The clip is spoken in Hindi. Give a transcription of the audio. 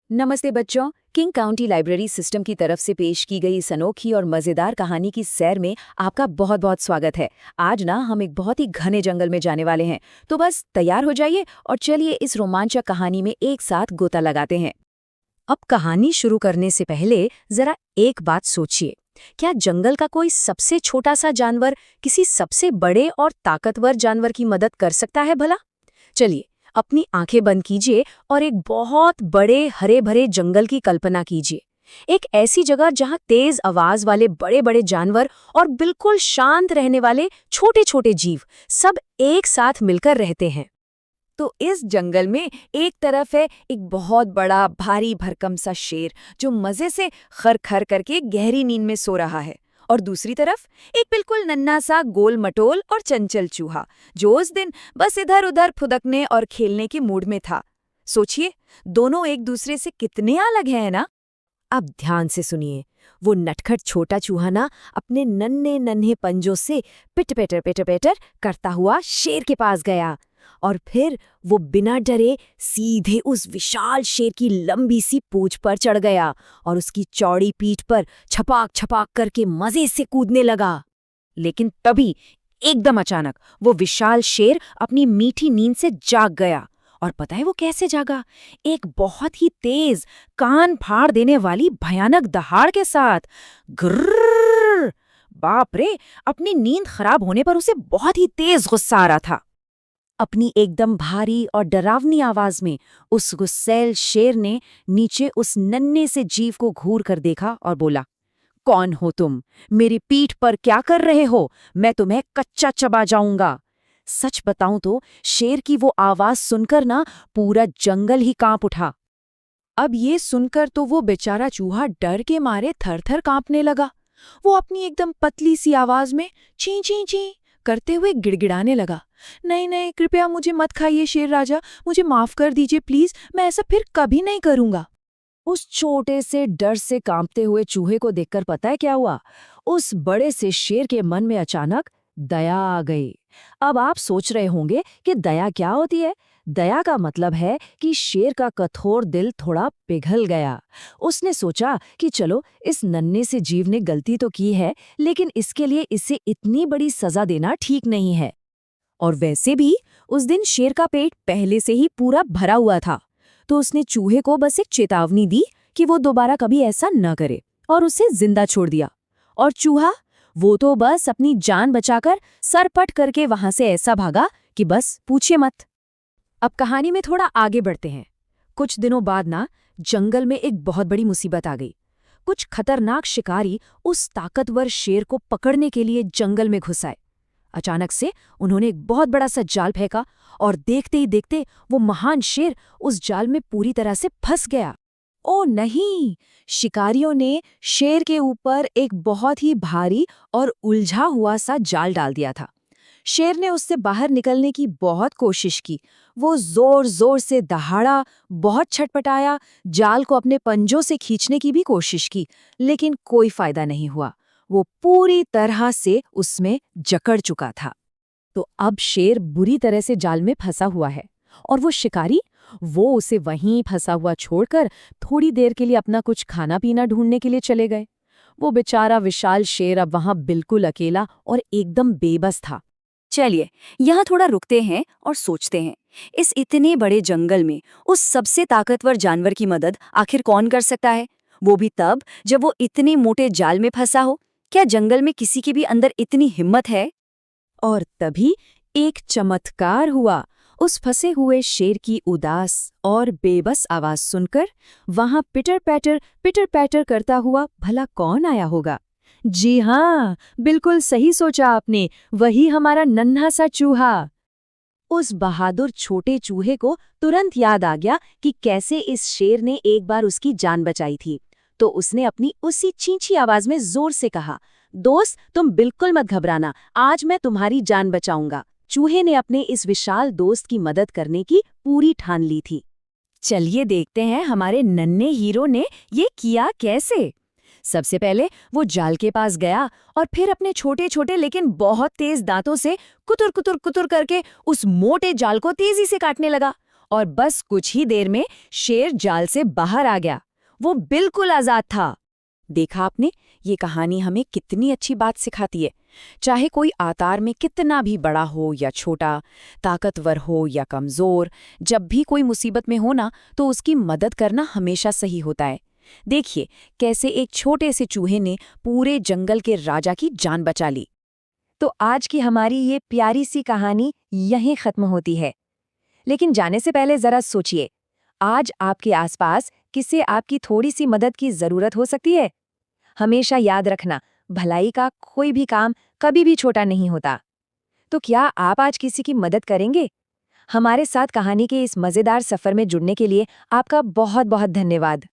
नमस्ते बच्चों। किंग काउंटी लाइब्रेरी सिस्टम की तरफ से पेश की गई इस अनोखी और मज़ेदार कहानी की सैर में आपका बहुत बहुत स्वागत है। आज ना हम एक बहुत ही घने जंगल में जाने वाले हैं, तो बस तैयार हो जाइए और चलिए इस रोमांचक कहानी में एक साथ गोता लगाते हैं। अब कहानी शुरू करने से पहले जरा एक बात सोचिए, क्या जंगल का कोई सबसे छोटा सा जानवर किसी सबसे बड़े और ताकतवर जानवर की मदद कर सकता है भला? चलिए अपनी आंखें बंद कीजिए और एक बहुत बड़े हरे भरे जंगल की कल्पना कीजिए। एक ऐसी जगह जहां तेज आवाज वाले बड़े बड़े जानवर और बिल्कुल शांत रहने वाले छोटे छोटे जीव सब एक साथ मिलकर रहते हैं। तो इस जंगल में एक तरफ है एक बहुत बड़ा भारी भरकम सा शेर जो मजे से खर खर करके गहरी नींद में सो रहा है, और दूसरी तरफ एक बिल्कुल नन्हा सा गोल मटोल और चंचल चूहा जो उस दिन बस इधर उधर फुदकने और खेलने के मूड में था। सोचिए, दोनों एक दूसरे से कितने अलग हैं ना। अब ध्यान से सुनिए। वो नटखट छोटा चूहा ना अपने नन्हे नन्हे पंजों से पिट पेटर पेटर पेटर करता हुआ शेर के पास गया, और फिर वो बिना डरे सीधे उस विशाल शेर की लंबी सी पूंछ पर चढ़ गया और उसकी चौड़ी पीठ पर छपाक छपाक करके मजे से कूदने लगा। लेकिन तभी एकदम अचानक वो विशाल शेर अपनी मीठी नींद से जाग गया। और पता है वो कैसे जागा? एक बहुत ही तेज कान फाड़ देने वाली भयानक दहाड़ के साथ। ग्रर्र! बाप रे! अपनी नींद खराब होने पर उसे बहुत ही तेज गुस्सा आ रहा था। अपनी एकदम भारी और डरावनी आवाज में उस गुस्सैल शेर ने नीचे उस नन्हे से जीव को घूर कर देखा और बोला, कौन हो तुम? मेरी पीठ पर क्या कर रहे हो? मैं तुम्हें कच्चा चबा जाऊंगा। सच बताऊं तो शेर की वो आवाज सुनकर ना पूरा जंगल ही कांप उठा। अब ये सुनकर तो वो बेचारा चूहा डर के मारे थर थर कांपने लगा। वो अपनी एकदम पतली सी आवाज में ची ची ची करते हुए गिड़गिड़ाने लगा, नहीं नहीं, कृपया मुझे मत खाइए शेर राजा, मुझे माफ कर दीजिए प्लीज, मैं ऐसा फिर कभी नहीं करूंगा। उस छोटे से डर से कांपते हुए चूहे को देखकर पता है क्या हुआ? उस बड़े से शेर के मन में अचानक दया आ गई। अब आप सोच रहे होंगे कि दया क्या होती है। दया का मतलब है कि शेर का कठोर दिल थोड़ा पिघल गया। उसने सोचा कि चलो, इस नन्हे से जीव ने गलती तो की है, लेकिन इसके लिए इसे इतनी बड़ी सजा देना ठीक नहीं है। और वैसे भी उस दिन शेर का पेट पहले से ही पूरा भरा हुआ था, तो उसने चूहे को बस एक चेतावनी दी कि वो दोबारा कभी ऐसा न करे, और उसे जिंदा छोड़ दिया। और चूहा, वो तो बस अपनी जान बचाकर सरपट करके वहां से ऐसा भागा कि बस पूछिए मत। अब कहानी में थोड़ा आगे बढ़ते हैं। कुछ दिनों बाद ना जंगल में एक बहुत बड़ी मुसीबत आ गई। कुछ खतरनाक शिकारी उस ताकतवर शेर को पकड़ने के लिए जंगल में घुस आए। अचानक से उन्होंने एक बहुत बड़ा सा जाल फेंका, और देखते ही देखते वो महान शेर उस जाल में पूरी तरह से फंस गया। ओ नहीं! शिकारियों ने शेर के ऊपर एक बहुत ही भारी और उलझा हुआ सा जाल डाल दिया था। शेर ने उससे बाहर निकलने की बहुत कोशिश की। वो जोर जोर से दहाड़ा, बहुत छटपटाया, जाल को अपने पंजों से खींचने की भी कोशिश की, लेकिन कोई फायदा नहीं हुआ। वो पूरी तरह से उसमें जकड़ चुका था। तो अब शेर बुरी तरह से जाल में फंसा हुआ है, और वो शिकारी, वो उसे वहीं फंसा हुआ छोड़कर थोड़ी देर के लिए अपना कुछ खाना पीना ढूंढने के लिए चले गए। वो बेचारा विशाल शेर अब वहां बिल्कुल अकेला और एकदम बेबस था। चलिए यहाँ थोड़ा रुकते हैं और सोचते हैं, इस इतने बड़े जंगल में उस सबसे ताकतवर जानवर की मदद आखिर कौन कर सकता है? वो भी तब जब वो इतने मोटे जाल में फंसा हो। क्या जंगल में किसी के भी अंदर इतनी हिम्मत है? और तभी एक चमत्कार हुआ। उस फंसे हुए शेर की उदास और बेबस आवाज सुनकर वहां पिटर पैटर करता हुआ भला कौन आया होगा? जी हाँ, बिल्कुल सही सोचा आपने, वही हमारा नन्हा सा चूहा। उस बहादुर छोटे चूहे को तुरंत याद आ गया कि कैसे इस शेर ने एक बार उसकी जान बचाई थी। तो उसने अपनी उसी चींची आवाज में जोर से कहा, दोस्त तुम बिल्कुल मत घबराना, आज मैं तुम्हारी जान बचाऊंगा। चूहे ने अपने इस विशाल दोस्त की मदद करने की पूरी ठान ली थी। चलिए देखते हैं हमारे नन्हे हीरो ने ये किया कैसे। सबसे पहले वो जाल के पास गया और फिर अपने छोटे छोटे लेकिन बहुत तेज दांतों से कुतुर कुतुर कुतुर करके उस मोटे जाल को तेजी से काटने लगा। और बस कुछ ही देर में शेर जाल से बाहर आ गया। वो बिल्कुल आजाद था। देखा आपने, ये कहानी हमें कितनी अच्छी बात सिखाती है। चाहे कोई आकार में कितना भी बड़ा हो या छोटा, ताकतवर हो या कमजोर, जब भी कोई मुसीबत में हो ना, तो उसकी मदद करना हमेशा सही होता है। देखिए कैसे एक छोटे से चूहे ने पूरे जंगल के राजा की जान बचा ली। तो आज की हमारी ये प्यारी सी कहानी यहीं खत्म होती है। लेकिन जाने से पहले जरा सोचिए, आज आपके आसपास किसे आपकी थोड़ी सी मदद की जरूरत हो सकती है। हमेशा याद रखना, भलाई का कोई भी काम कभी भी छोटा नहीं होता। तो क्या आप आज किसी की मदद करेंगे? हमारे साथ कहानी के इस मजेदार सफर में जुड़ने के लिए आपका बहुत बहुत धन्यवाद।